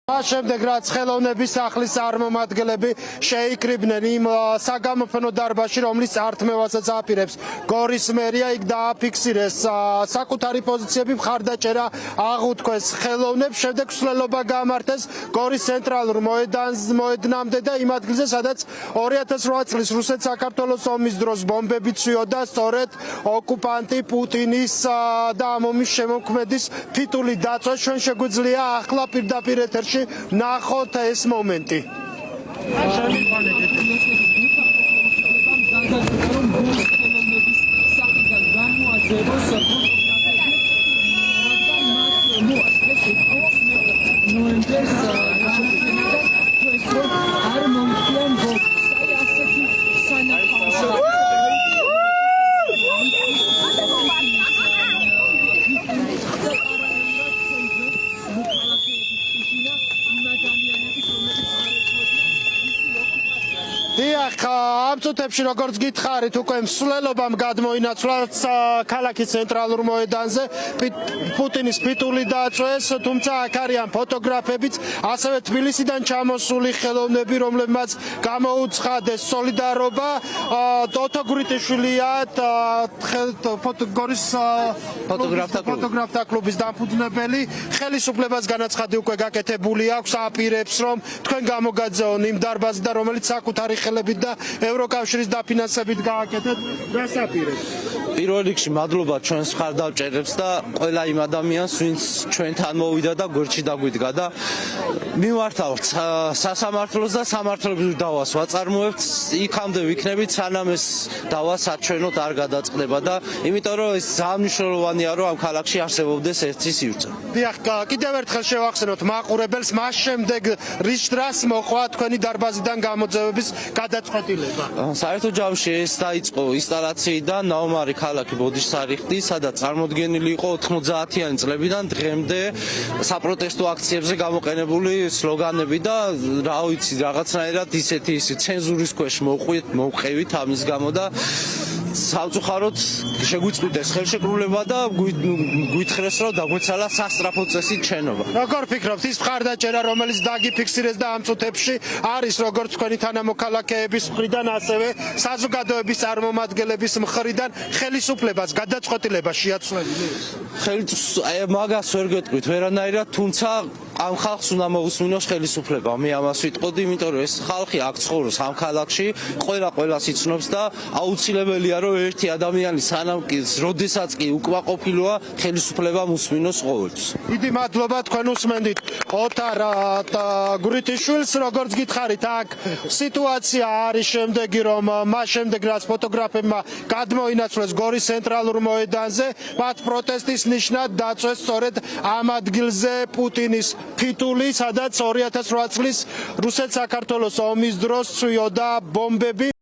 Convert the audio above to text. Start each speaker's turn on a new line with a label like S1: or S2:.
S1: შემდეგ რაც ხელოვნების სახლის წარმომადგენლები შეიკრიბნენ იმ საგამოფენო დარბაზში, რომლის წართმევასაც აპირებს გორის მერია, იქ დააფიქსირეს საკუთარი პოზიციები, მხარდაჭერა აღუთქვეს ხელოვნებს, შემდეგ მსვლელობა გამართეს გორის ცენტრალურ მოედნამდე და იმ ადგილზე, სადაც 2008 წლის რუსეთ-საქართველოს ომის დროს ბომბები ცვიოდა სწორედ ოკუპანტი პუტინის და ამ ომის შემოქმედის ფიტული დაწვა. ჩვენ შეგვიძლია ახლა პირდაპირ ეთერში ნახოთ ეს მომენტი. ამ წუთებში როგორც გითხარით, უკვე მსვლელობამ გადმოინაცვლა ქალაქის ცენტრალურ მოედანზე პუტინის ფიტული დაწვეს, თუმცა აქ არიან ფოტოგრაფებიც, ასევე თბილისიდან ჩამოსული ხელოვნები, რომლებმაც გამოუცხადეს სოლიდარობა. თოთო გვრიტიშვილია გორის ფოტოგრაფთა კლუბის დამფუძნებელი. ხელისუფლებას განაცხადი უკვე გაკეთებული აქვს, აპირებს რომ თქვენ გამოგაძეონ იმ დარბაზიდან, რომელიც საკუთარი ხელებით და ევროკავშირის დაფინანსებით გააკეთეთ. რას აპირებს?
S2: პირველ რიგში მადლობა ჩვენს მხარდამჭერებს და ყველა იმ ადამიანს, ვინც ჩვენთან მოვიდა და გვერდში დაგვიდგა და მივართავთ სასამართლოს და სამართლებრივ დავას ვაწარმოებთ. იქამდე ვიქნებით, სანამ ეს დავა საჩვენოდ არ გადაწყდება და იმიტომ რომ ეს ძალიან მნიშვნელოვანია, რომ ამ ქალაქში არსებობდეს ერთი სივრცე.
S1: დიახ, კიდევ ერთხელ შევახსენოთ მაყურებელს, მას შემდეგ რის დრას მოყვა თქვენი დარბაზიდან გამოძევების გადაწყვეტილება?
S2: საერთო ჯამში ეს დაიწყო ინსტალაციიდან ნაომარი ქალაქი ბოდიშსარიხტი, სადაც წარმოდგენილი იყო 90-იანი წლებიდან დღემდე საპროტესტო აქციებზე გამოყენებული სლოგანები და რა ვიცი, რაღაცნაირად ისეთი ცენზურის ქვეშ მოვყევით ამის გამო და სამწუხაროდ შეგვიწყვიტეს ხელშეკრულება და გვითხრეს, რომ დაგვეცალა სასწრაფო წესით შენობა.
S1: როგორ ფიქრობთ, ის მხარდაჭერა, რომელიც დაგიფიქსირეს და ამ წუთებში არის როგორც თქვენი თანამოქალაქეების მხრიდან, ასევე საზოგადოების წარმომადგენლების მხრიდან ხელისუფლებას გადაწყვეტილება შეაცვლელი?
S2: მაგას ვერ გეტყვით ვერანაირად, თუმცა ამ ხალხს უნდა მოусმინოს ხელისუფლება. მე ამას ვიტყოდი, იმიტომ რომ ეს ხალხი აქ ცხოვრობს ამ ქალაქში, ყველას იცნობს და აუცილებელია რომ ერთი ადამიანი სანამ კი როდესაც კი უკმაყოფილოა, ხელისუფლება მოსმინოს ყოველთვის.
S1: დიდი მადლობა, თქვენ უსმენდით ოთარ გვრიტიშვილს, როგორც გითხარით, აქ სიტუაცია არის შემდეგი, რომ მას შემდეგ რაც ფოტოგრაფებმა გადმოინაცვლეს გორის ცენტრალურ მოედანზე, მათ პროტესტის ნიშნად დაწვეს სწორედ ამ ადგილზე პუტინის ფიტული, სადაც 2008 წლის რუსეთ-საქართველოს ომის დროს ცვიოდა ბომბები.